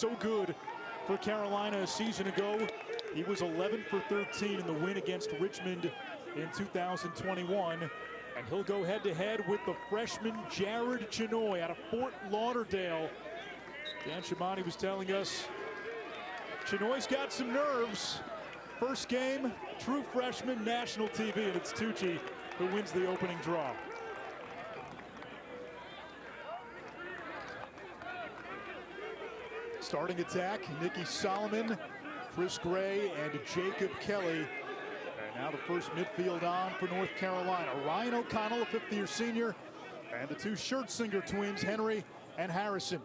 So good for Carolina a season ago. He was 11 for 13 in the win against Richmond in 2021. And he'll go head-to-head with the freshman Jared Chenoy out of Fort Lauderdale. Dan Shamani was telling us Chenoy's got some nerves. First game, true freshman, national TV, and it's Tucci who wins the opening draw. Starting attack, Nikki Solomon, Chris Gray, and Jacob Kelly. And now the first midfield on for North Carolina. Ryan O'Connell, a fifth-year senior, and the two Schertzinger twins, Henry and Harrison.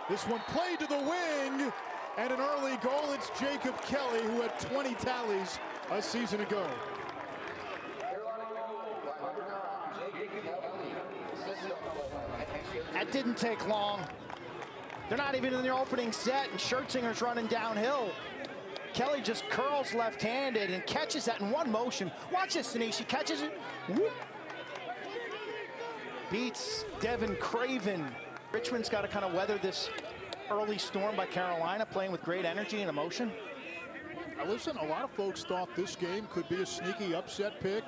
This one played to the wing, and an early goal. It's Jacob Kelly, who had 20 tallies a season ago. That didn't take long. They're not even in their opening set, and Schertzinger's running downhill. Kelly just curls left-handed and catches that in one motion. Watch this, Anish. He catches it. Whoop. Beats Devin Craven. Richmond's got to kind of weather this early storm by Carolina, playing with great energy and emotion. Now listen, a lot of folks thought this game could be a sneaky upset pick.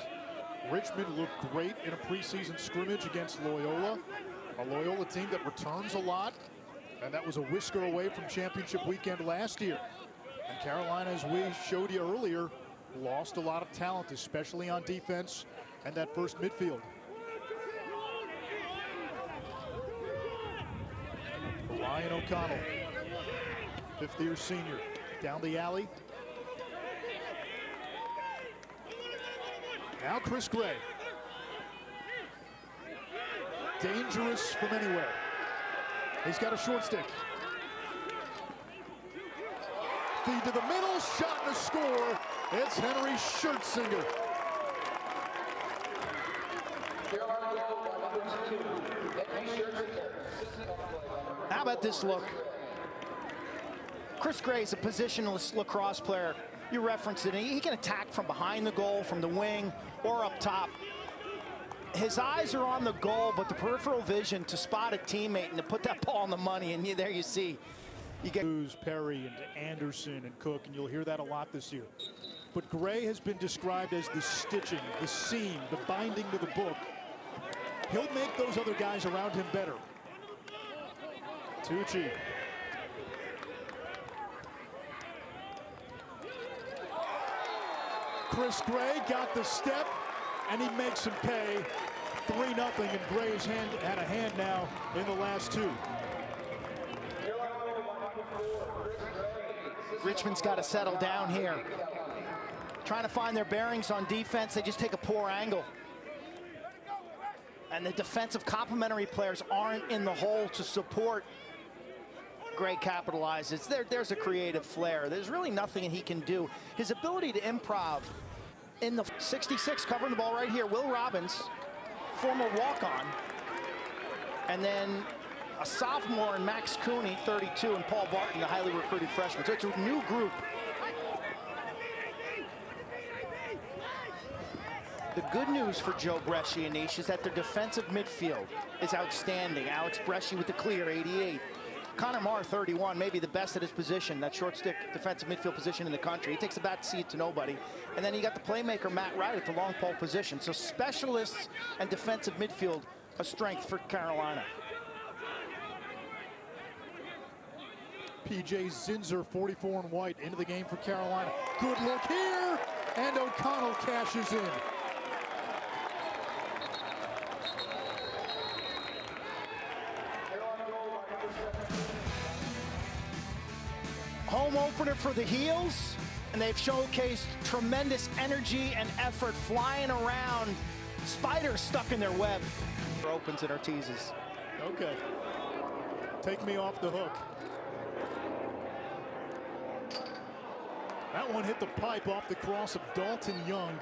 Richmond looked great in a preseason scrimmage against Loyola. A Loyola team that returns a lot, and that was a whisker away from championship weekend last year. And Carolina, as we showed you earlier, lost a lot of talent, especially on defense and that first midfield. Ryan O'Connell, fifth-year senior, down the alley. Now Chris Gray. Dangerous from anywhere. He's got a short stick. Feed to the middle, shot and a score. It's Henry Schertzinger. How about this look? Chris Gray's a positionless lacrosse player. You referenced it. He can attack from behind the goal, from the wing, or up top. His eyes are on the goal, but the peripheral vision to spot a teammate and to put that ball on the money, and there you see. You get Perry and Anderson and Cook, and you'll hear that a lot this year. But Gray has been described as the stitching, the seam, the binding to the book. He'll make those other guys around him better. Tucci. Chris Gray got the step, and he makes him pay. 3-0, and Gray's had a hand now in the last two. Richmond's got to settle down here. Trying to find their bearings on defense. They just take a poor angle. And the defensive complementary players aren't in the hole to support. Gray capitalizes. There's a creative flair. There's really nothing he can do. His ability to improv in the 66, covering the ball right here, Will Robbins, former walk-on. And then a sophomore in Max Cooney, 32, and Paul Barton, the highly recruited freshman. So it's a new group. The good news for Joe Bresci and Nish is that their defensive midfield is outstanding. Alex Bresci with the clear, 88. Connor Marr, 31, maybe the best at his position, that short stick defensive midfield position in the country. He takes the back seat to nobody. And then you got the playmaker, Matt Wright, at the long pole position. So specialists and defensive midfield, a strength for Carolina. PJ Zinzer, 44 and white, into the game for Carolina. Good look here, and O'Connell cashes in. Home opener for the Heels, and they've showcased tremendous energy and effort flying around. Spiders stuck in their web. Opens and teases. Okay. Take me off the hook. That one hit the pipe off the cross of Dalton Young.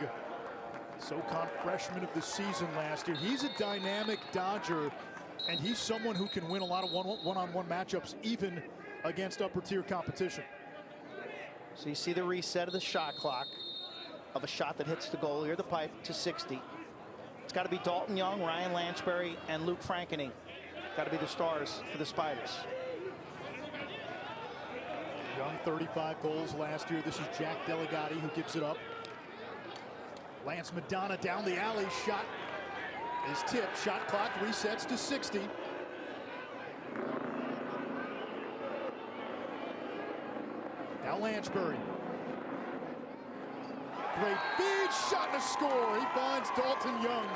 SoCon freshman of the season last year. He's a dynamic dodger, and he's someone who can win a lot of one-on-one matchups, even against upper-tier competition. So you see the reset of the shot clock of a shot that hits the goalie or the pipe to 60. It's got to be Dalton Young, Ryan Lanchbury, and Luke Frankeny. Got to be the stars for the Spiders. Young, 35 goals last year. This is Jack Delegati who gives it up. Lance Madonna down the alley. Shot is tipped. Shot clock resets to 60. Now Lanchbury. Great feed, shot and a score. He finds Dalton Young.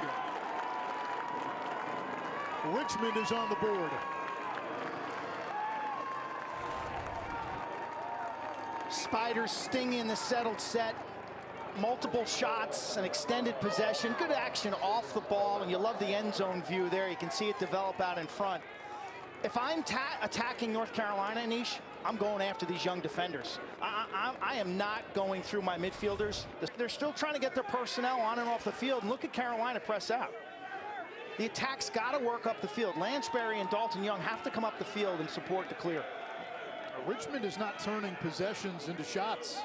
Richmond is on the board. Spiders sting in the settled set. Multiple shots, an extended possession. Good action off the ball, and you love the end zone view there. You can see it develop out in front. If I'm attacking North Carolina, Anish, I'm going after these young defenders. I am not going through my midfielders. They're still trying to get their personnel on and off the field. And look at Carolina press out. The attack's got to work up the field. Lanchbury and Dalton Young have to come up the field and support the clear. Richmond is not turning possessions into shots.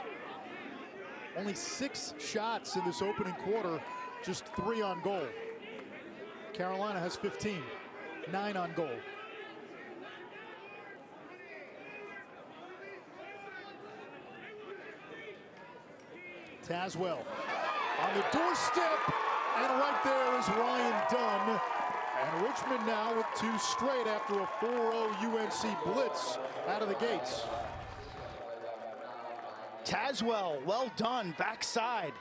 Only 6 shots in this opening quarter, just 3 on goal. Carolina has 15, 9 on goal. Tazwell on the doorstep, and right there is Ryan Dunn. And Richmond now with 2 straight after a 4-0 UNC blitz out of the gates. Tazwell, well done, backside.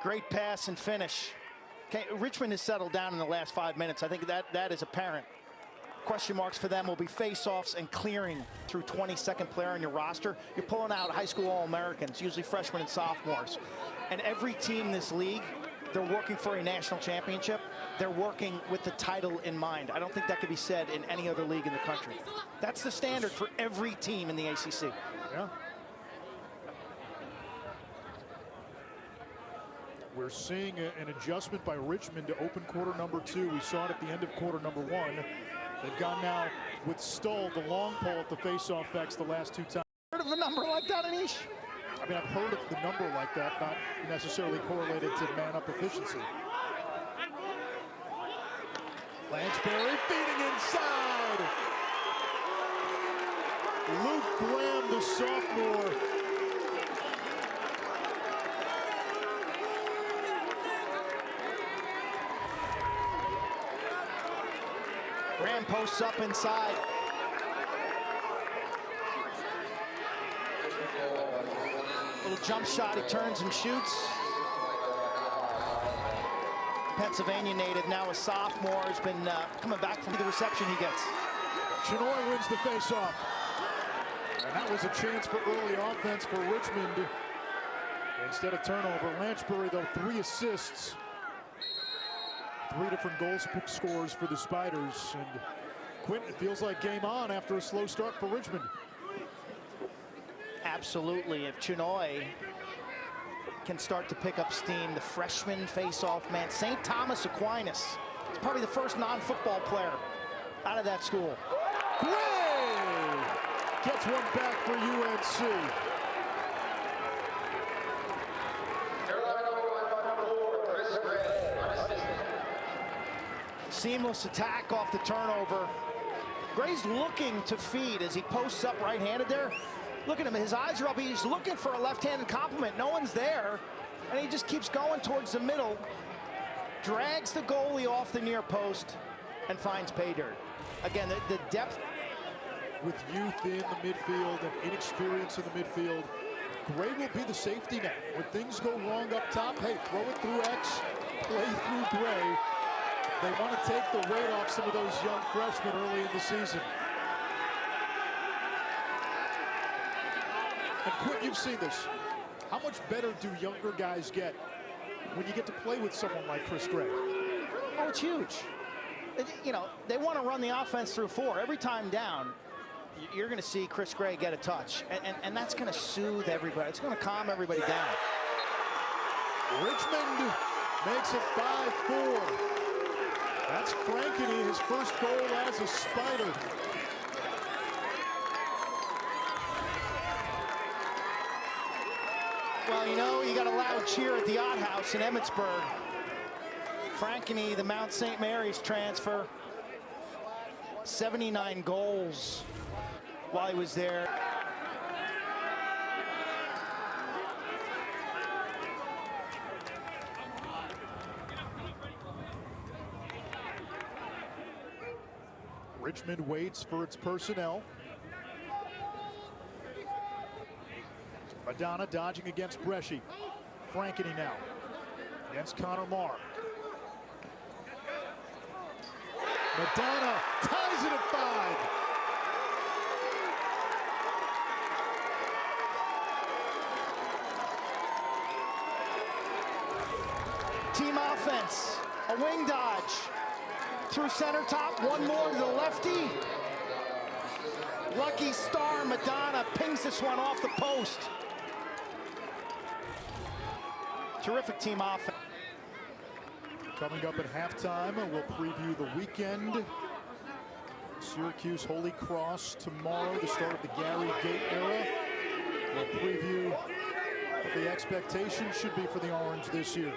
Great pass and finish. Okay, Richmond has settled down in the last 5 minutes. I think that is apparent. Question marks for them will be face-offs and clearing through 22nd player on your roster. You're pulling out high school All-Americans, usually freshmen and sophomores. And every team in this league, they're working for a national championship. They're working with the title in mind. I don't think that could be said in any other league in the country. That's the standard for every team in the ACC. Yeah. We're seeing an adjustment by Richmond to open quarter number 2. We saw it at the end of quarter number 1. They've gone now with Stoll, the long pole at the face-off X the last 2 times. Heard of a number like that, Anish? I mean, I've heard of the number like that, not necessarily correlated to man-up efficiency. Lanchbury feeding inside. Luke Graham, the sophomore. Graham posts up inside. Little jump shot, he turns and shoots. Pennsylvania native, now a sophomore, has been coming back from the reception he gets. Chinoy wins the faceoff. And that was a chance for early offense for Richmond. Instead of turnover, Lanchbury, though, 3 assists. 3 different goal scores for the Spiders. And Quentin, it feels like game on after a slow start for Richmond. Absolutely. If Chinoy can start to pick up steam, the freshman face-off man, St. Thomas Aquinas, is probably the first non-football player out of that school. Gray gets one back for UNC. Seamless attack off the turnover. Gray's looking to feed as he posts up right-handed there. Look at him, his eyes are up. He's looking for a left-handed compliment. No one's there, and he just keeps going towards the middle. Drags the goalie off the near post and finds pay dirt. Again, the depth. With youth in the midfield and inexperience in the midfield, Gray will be the safety net. When things go wrong up top, hey, throw it through X, play through Gray. They want to take the weight off some of those young freshmen early in the season. And Quint, you've seen this. How much better do younger guys get when you get to play with someone like Chris Gray? Oh, it's huge. You know, they want to run the offense through 4. Every time down, you're going to see Chris Gray get a touch. And that's going to soothe everybody. It's going to calm everybody down. Richmond makes it 5-4. That's Frankeny, his first goal as a Spider. Well, you know, you got a loud cheer at the Odd House in Emmitsburg. Frankeny, the Mount St. Mary's transfer, 79 goals while he was there. Richmond waits for its personnel. Madonna dodging against Bresci. Frankeny now against Connor Marr. Madonna ties it at 5. Team offense, a wing dodge through center top, one more to the lefty. Lucky star Madonna pings this one off the post. Terrific team offense. Coming up at halftime, we'll preview the weekend. Syracuse Holy Cross tomorrow, the start of the Gary Gate era. We'll preview what the expectation should be for the Orange this year.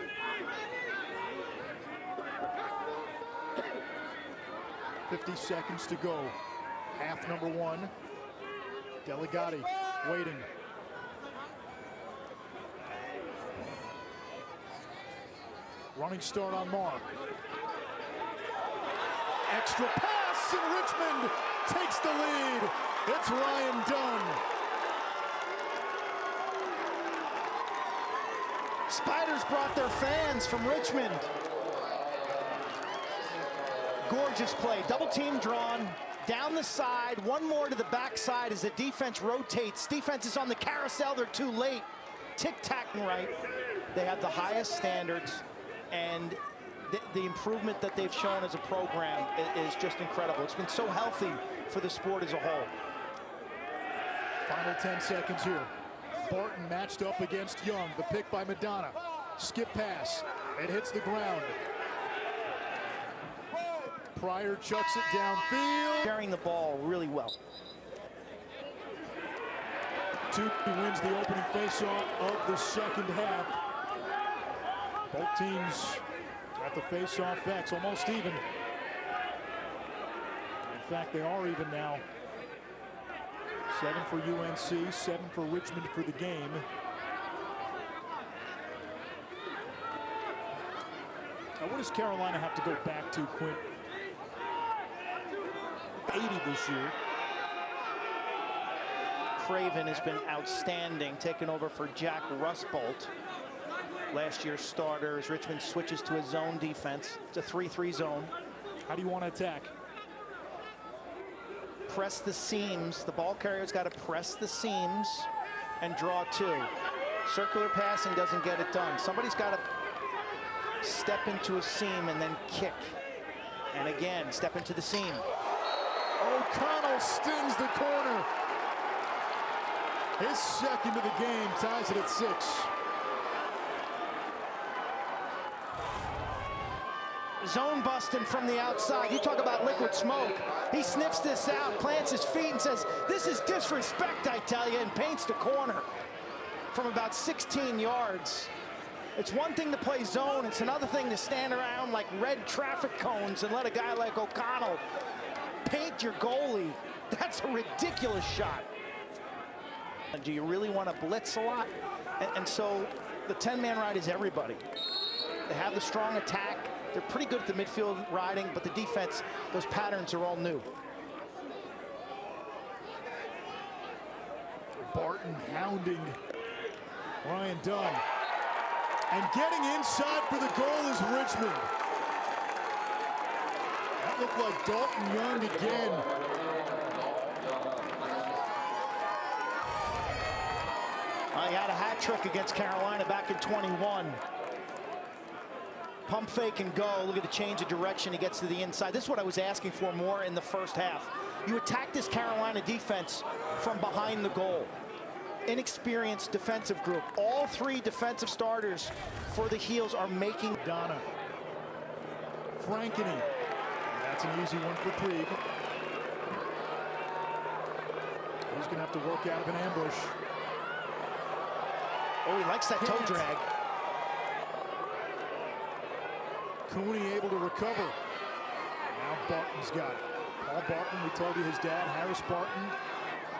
"50 seconds to go. Half number 1. Delegati waiting. Running start on Marr. Extra pass, and Richmond takes the lead. It's Ryan Dunn. Spiders brought their fans from Richmond. Gorgeous play, double team drawn, down the side, one more to the backside as the defense rotates. Defense is on the carousel, they're too late. Tic-tacking right. They have the highest standards, and the improvement that they've shown as a program is just incredible. It's been so healthy for the sport as a whole. Final 10 seconds here. Barton matched up against Young. The pick by Madonna. Skip pass. It hits the ground. Pryor chucks it downfield. Carrying the ball really well. He wins the opening faceoff of the second half. Both teams at the faceoff X, almost even. In fact, they are even now. 7 for UNC, 7 for Richmond for the game. Now, what does Carolina have to go back to, Quint? 80 this year. Craven has been outstanding, taking over for Jack Rustbolt. Last year's starter as Richmond switches to a zone defense. It's a 3-3 zone. How do you want to attack? Press the seams. The ball carrier's got to press the seams and draw 2. Circular passing doesn't get it done. Somebody's got to step into a seam and then kick. And again, step into the seam. O'Connell stings the corner. His second of the game ties it at 6. Zone busting from the outside. You talk about liquid smoke. He sniffs this out, plants his feet and says, "This is disrespect, I tell you," and paints the corner from about 16 yards. It's one thing to play zone. It's another thing to stand around like red traffic cones and let a guy like O'Connell paint your goalie. That's a ridiculous shot. Do you really want to blitz a lot? And so the 10-man ride is everybody. They have the strong attack. They're pretty good at the midfield riding, but the defense, those patterns are all new. Barton hounding Ryan Dunn. And getting inside for the goal is Richmond. That looked like Dalton Young again. He had a hat trick against Carolina back in 21. Pump fake and go. Look at the change of direction. He gets to the inside. This is what I was asking for more in the first half. You attack this Carolina defense from behind the goal. Inexperienced defensive group. All 3 defensive starters for the Heels are making. Donna. Frankeny. And that's an easy one for Krieg. He's going to have to work out of an ambush. Oh, he likes that toe drag. Cooney able to recover. And now Barton's got it. Paul Barton, we told you his dad, Harris Barton,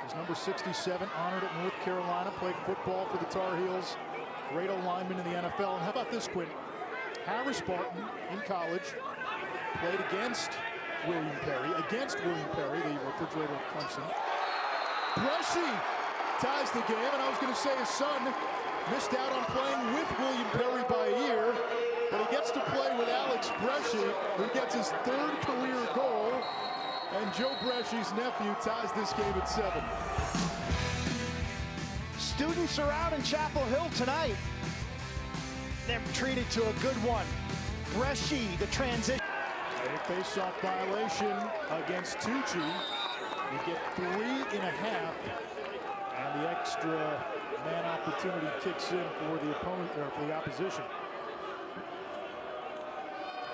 is number 67, honored at North Carolina, played football for the Tar Heels. Great lineman in the NFL. And how about this, Quinn? Harris Barton in college played against William Perry, against William Perry, the refrigerator of Clemson. Bresci ties the game, and I was going to say his son missed out on playing with William Perry by a year, but he gets to play with Alex Bresci, who gets his 3rd career goal, and Joe Bresci's nephew ties this game at 7. Students are out in Chapel Hill tonight. They're treated to a good one. Bresci, the transition. A face-off violation against Tucci. You get 3.5, and the extra man opportunity kicks in for the opponent, or for the opposition.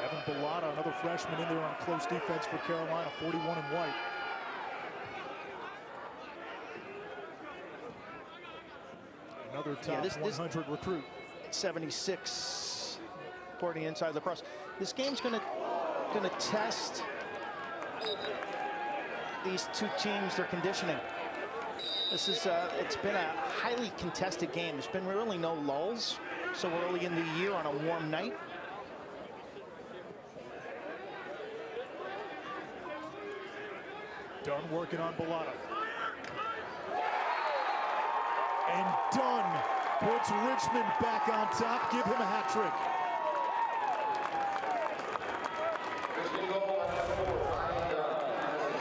Evan Bellata, another freshman in there on close defense for Carolina, 41 in white. Another top 100 recruit. 76, according to Inside Lacrosse. This game's gonna test these two teams, their conditioning. This is it's been a highly contested game. There's been really no lulls so early in the year on a warm night. Dunn working on Bellata. And Dunn puts Richmond back on top. Give him a hat trick.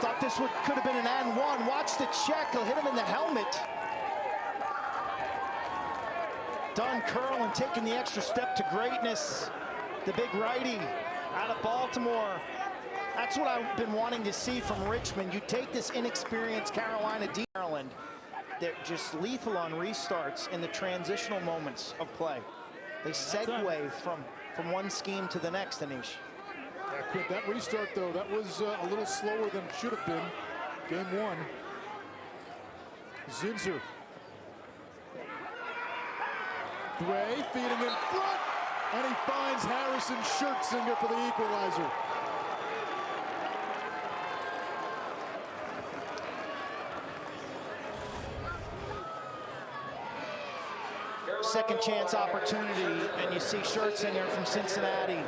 Thought this could have been an and one. Watch the check. He'll hit him in the helmet. Dunn curling, taking the extra step to greatness. The big righty out of Baltimore. That's what I've been wanting to see from Richmond. You take this inexperienced Carolina D. Maryland. They're just lethal on restarts in the transitional moments of play. They segue from one scheme to the next, Anish. That restart, though, that was a little slower than it should have been. Game 1. Zinzer. Gray feeding in front, and he finds Harrison Schertzinger for the equalizer. Second chance opportunity, and you see Schertzinger from Cincinnati.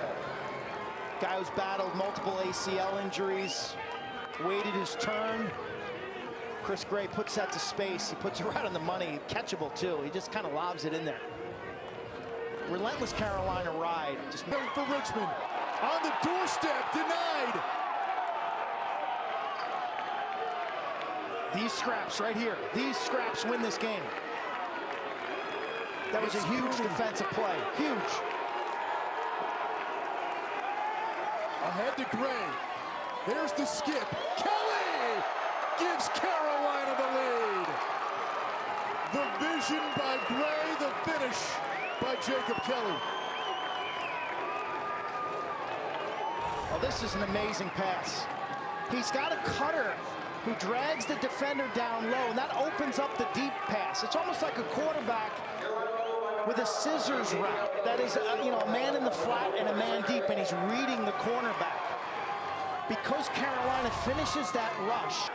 Guy who's battled multiple ACL injuries, waited his turn. Chris Gray puts that to space. He puts it right on the money. Catchable, too. He just kind of lobs it in there. Relentless Carolina ride. Just for Richmond. On the doorstep, denied. These scraps right here. These scraps win this game. That was a huge defensive play. Huge. Ahead to Gray. There's the skip. Kelly gives Carolina the lead. The vision by Gray, the finish by Jacob Kelly. Oh, this is an amazing pass. He's got a cutter who drags the defender down low, and that opens up the deep pass. It's almost like a quarterback with a scissors route. That is, a man in the flat and a man deep, and he's reading the cornerback. Because Carolina finishes that rush.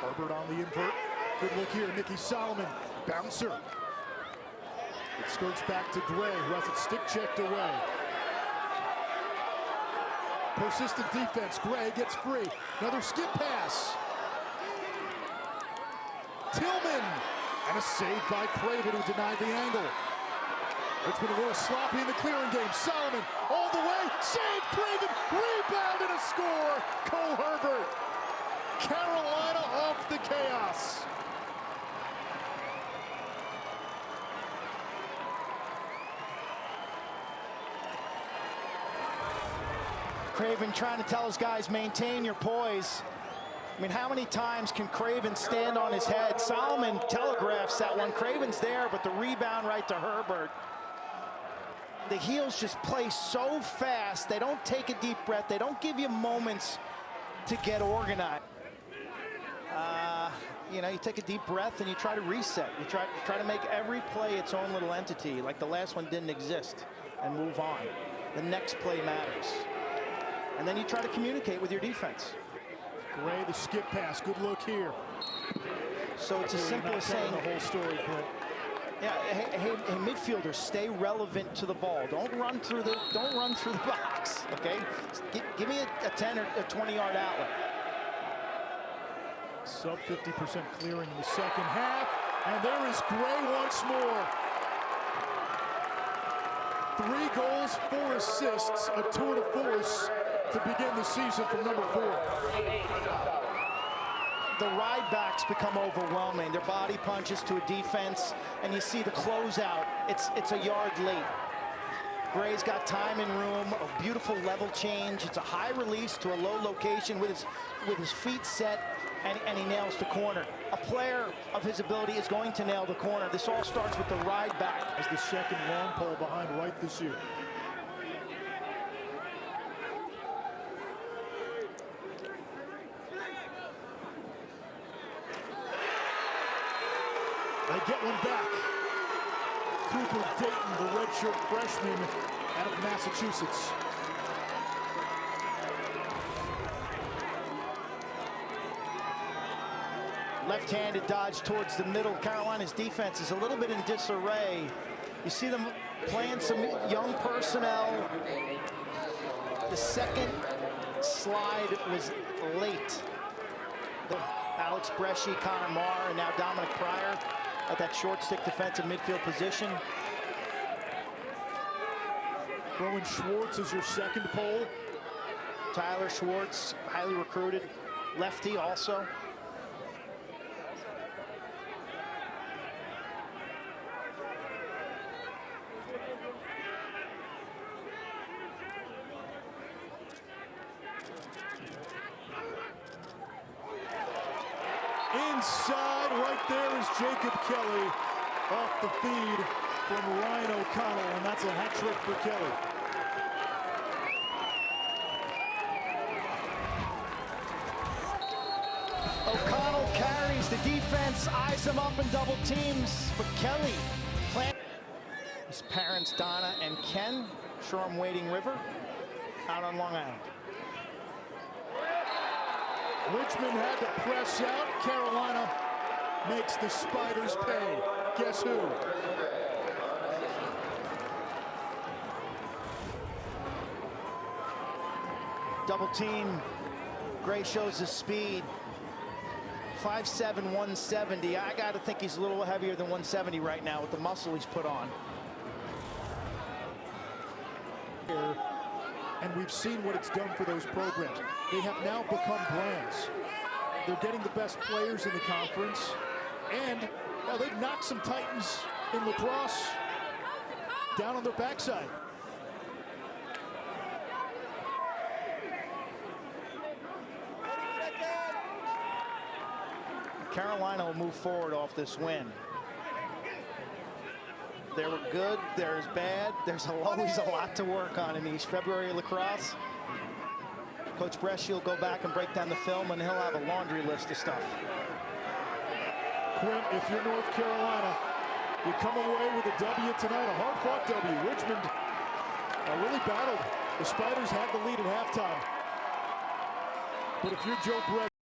Herbert on the invert. Good look here, Nicky Solomon. Bouncer. It skirts back to Gray, who has it stick checked away. Persistent defense. Gray gets free. Another skip pass. Tillman. And a save by Craven, who denied the angle. Richmond a little sloppy in the clearing game. Solomon all the way. Save Craven. Rebound and a score. Cole Herbert. Carolina off the chaos. Craven trying to tell his guys, maintain your poise. I mean, how many times can Craven stand on his head? Solomon telegraphs that one. Craven's there, but the rebound right to Herbert. The heels just play so fast. They don't take a deep breath. They don't give you moments to get organized. You take a deep breath and you try to reset. You try to make every play its own little entity, like the last one didn't exist, and move on. The next play matters. And then you try to communicate with your defense. Gray, the skip pass. Good look here. So it's as simple as saying the whole story, Clint. Yeah, hey, midfielders, stay relevant to the ball. Don't run through the box. Okay, give me a 10 or a 20-yard outlet. Sub 50% clearing in the second half, and there is Gray once more. 3 goals, 4 assists, a tour de force to begin the season from number 4. The ride backs become overwhelming. Their body punches to a defense, and you see the closeout. It's a yard late. Gray's got time and room, a beautiful level change. It's a high release to a low location with his feet set, and he nails the corner. A player of his ability is going to nail the corner. This all starts with the ride back. As the second long pole behind Wright this year. They get one back. Cooper Dayton, the redshirt freshman out of Massachusetts. Left-handed dodge towards the middle. Carolina's defense is a little bit in disarray. You see them playing some young personnel. The second slide was late. Alex Bresci, Connor Marr, and now Dominic Pryor at that short stick defensive midfield position. Rowan Schwartz is your second pole. Tyler Schwartz, highly recruited. Lefty also. Inside, right there is Jacob Kelly off the feed from Ryan O'Connell, and that's a hat trick for Kelly. O'Connell carries the defense, eyes him up and double teams, but Kelly his parents, Donna and Ken, Shoreham Wading River, out on Long Island. Richmond had to press out. Carolina makes the Spiders pay. Guess who? Double team. Gray shows his speed. 5'7", 170. I got to think he's a little heavier than 170 right now with the muscle he's put on. And we've seen what it's done for those programs. They have now become brands. They're getting the best players in the conference, and they've knocked some Titans in lacrosse down on their backside. Carolina will move forward off this win. There were good, there's bad, there's always a lot to work on in these February lacrosse. Coach Bresci will go back and break down the film, and he'll have a laundry list of stuff. Quint, if you're North Carolina, you come away with a W tonight, a hard-fought W. Richmond really battled. The Spiders had the lead at halftime. But if you're Joe Bresci,